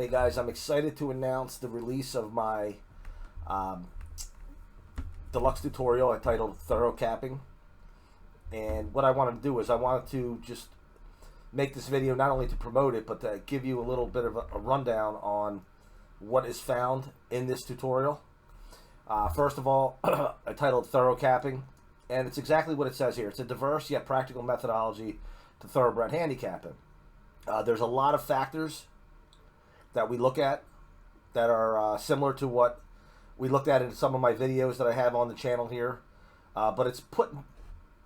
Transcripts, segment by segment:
Hey guys, I'm excited to announce the release of my deluxe tutorial I titled Thoroughcapping. And what I wanted to do is I wanted to just make this video not only to promote it, but to give you a little bit of a rundown on what is found in this tutorial. First of all, I titled Thoroughcapping, and it's exactly what it says here. It's a diverse yet practical methodology to thoroughbred handicapping. There's a lot of factors that we look at that are similar to what we looked at in some of my videos that I have on the channel here, but it's put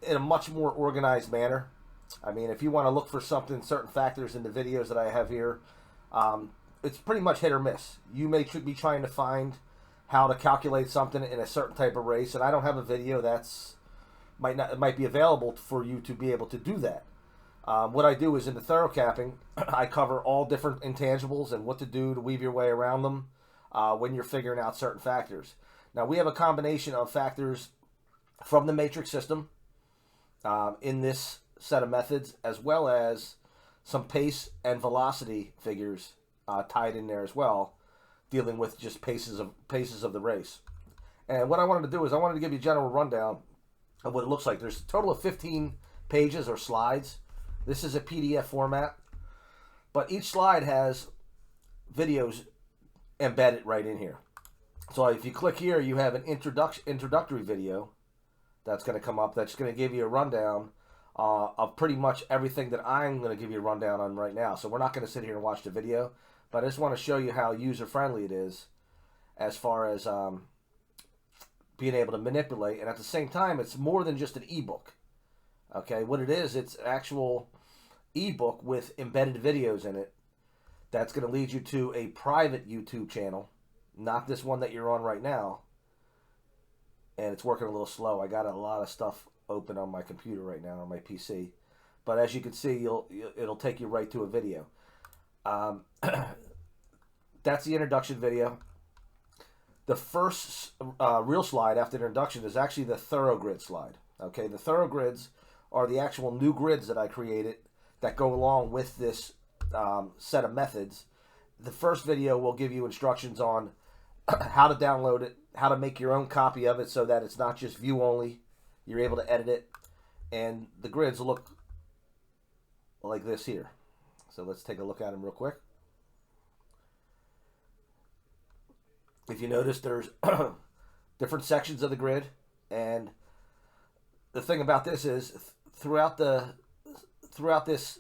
in a much more organized manner. I mean, if you want to look for certain factors in the videos that I have here, it's pretty much hit or miss. You may be trying to find how to calculate something in a certain type of race, and I don't have a video that's might be available for you to be able to do that. What I do is in the Thoroughcapping, I cover all different intangibles and what to do to weave your way around them when you're figuring out certain factors. Now, we have a combination of factors from the matrix system in this set of methods, as well as some pace and velocity figures tied in there as well, dealing with just paces of the race. And what I wanted to do is I wanted to give you a general rundown of what it looks like. There's a total of 15 pages or slides. This is a PDF format, but each slide has videos embedded right in here. So if you click here, you have an introductory video that's going to come up that's going to give you a rundown of pretty much everything that I'm going to give you a rundown on right now. So we're not going to sit here and watch the video, but I just want to show you how user-friendly it is as far as being able to manipulate. And at the same time, it's more than just an ebook. Okay, what it is, it's actual ebook with embedded videos in it that's going to lead you to a private YouTube channel, not this one that you're on right now. And it's working a little slow. I got a lot of stuff open on my computer right now, on my PC. But as you can see, it'll take you right to a video. That's the introduction video. The first real slide after the introduction is actually the Thoroughgrid slide. Okay, the Thoroughgrids are the actual new grids that I created that go along with this set of methods. The first video will give you instructions on how to download it, how to make your own copy of it so that it's not just view only. You're able to edit it, and the grids look like this here. So let's take a look at them real quick. If you notice, there's different sections of the grid, and the thing about this is throughout this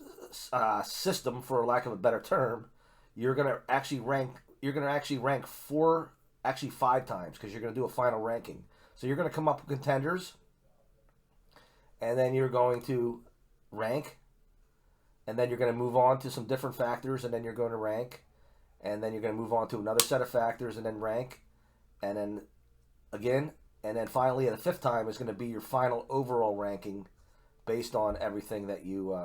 system, for lack of a better term, you're gonna actually rank five times, because you're gonna do a final ranking. So you're gonna come up with contenders, and then you're going to rank, and then you're going to move on to some different factors, and then you're going to rank, and then you're going to move on to another set of factors, and then rank, and then again, and then finally, at the fifth time, is going to be your final overall ranking based on everything that you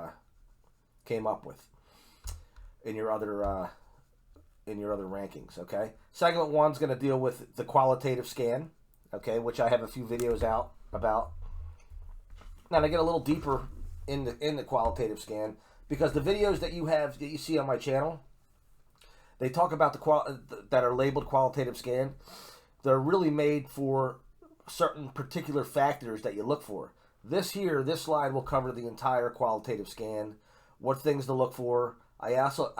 came up with in your other rankings. Okay, segment 1 is going to deal with the qualitative scan. Okay, which I have a few videos out about. Now, to get a little deeper in the qualitative scan, because the videos that you see on my channel, they talk about that are labeled qualitative scan. They're really made for certain particular factors that you look for. This slide will cover the entire qualitative scan, what things to look for. I also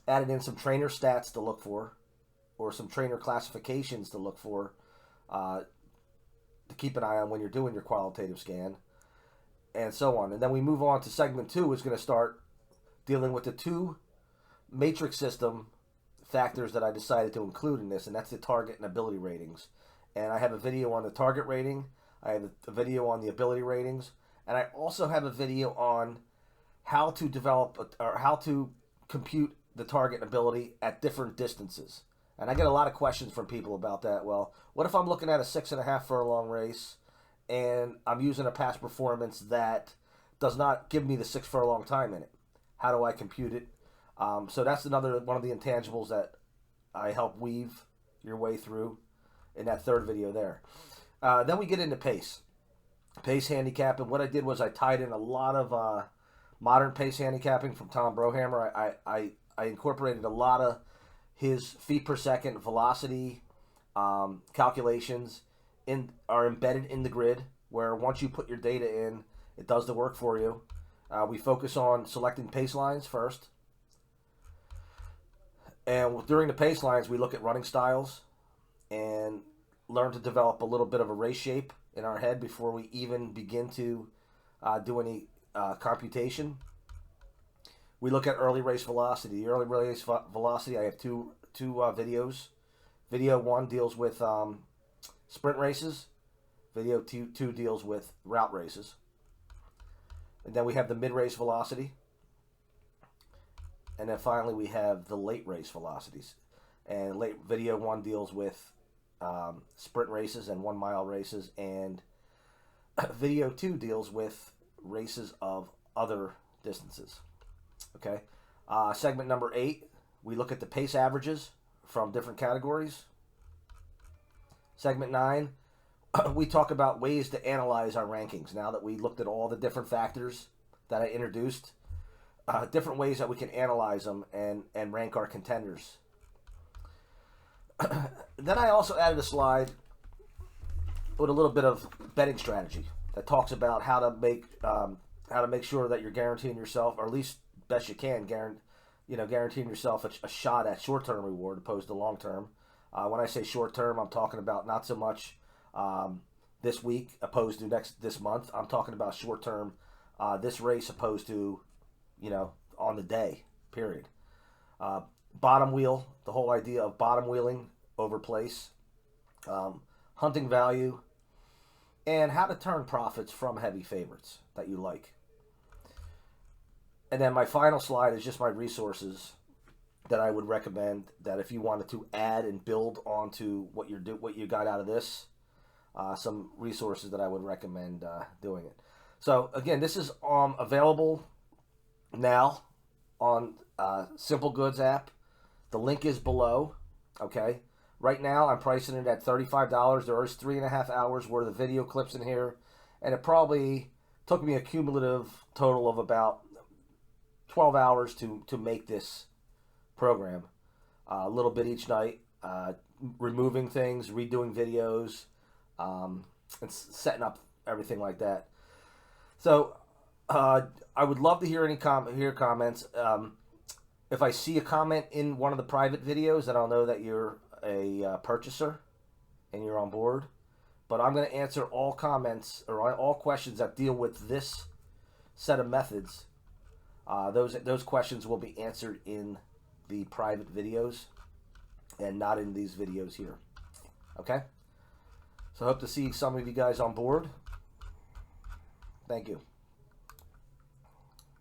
added in some trainer stats to look for, or some trainer classifications to look for, to keep an eye on when you're doing your qualitative scan, and so on. And then we move on to segment 2, is going to start dealing with the 2 matrix system factors that I decided to include in this, and that's the target and ability ratings. And I have a video on the target rating, I have a video on the ability ratings, and I also have a video on how to develop or how to compute the target and ability at different distances. And I get a lot of questions from people about that. Well, what if I'm looking at a 6.5 furlong race and I'm using a past performance that does not give me the 6 furlong time in it? How do I compute it? So that's another one of the intangibles that I help weave your way through in that third video there. Then we get into pace handicapping. What I did was I tied in a lot of Modern Pace Handicapping from Tom Brohammer. I incorporated a lot of his feet per second velocity calculations are embedded in the grid, where once you put your data in, it does the work for you. We focus on selecting pace lines first. And during the pace lines, we look at running styles and learn to develop a little bit of a race shape in our head before we even begin to do any computation. We look at early race velocity. The early race velocity, I have two videos. Video 1 deals with sprint races. Video 2 deals with route races. And then we have the mid-race velocity. And then finally we have the late race velocities. And video 1 deals with sprint races and 1 mile races. And video 2 deals with races of other distances. Okay. Segment number 8, we look at the pace averages from different categories. Segment 9, we talk about ways to analyze our rankings. Now that we looked at all the different factors that I introduced, different ways that we can analyze them and rank our contenders. Then I also added a slide with a little bit of betting strategy that talks about how to make sure that you're guaranteeing yourself, or at least best you can, guaranteeing yourself a shot at short-term reward opposed to long-term. When I say short-term, I'm talking about not so much this week opposed to this month. I'm talking about short-term, this race opposed to, on the day, period. Bottom wheel, the whole idea of bottom wheeling over place, hunting value, and how to turn profits from heavy favorites that you like. And then my final slide is just my resources that I would recommend, that if you wanted to add and build onto what you got out of this, some resources that I would recommend doing it. So again, this is available now on Simple Goods app. The link is below. Okay. Right now I'm pricing it at $35. There is 3.5 hours worth of video clips in here, and it probably took me a cumulative total of about 12 hours to make this program. A little bit each night, removing things, redoing videos, and setting up everything like that. So I would love to hear any comments. If I see a comment in one of the private videos, then I'll know that you're a purchaser and you're on board. But I'm going to answer all comments or all questions that deal with this set of methods. Those questions will be answered in the private videos and not in these videos here. Okay? So I hope to see some of you guys on board. Thank you.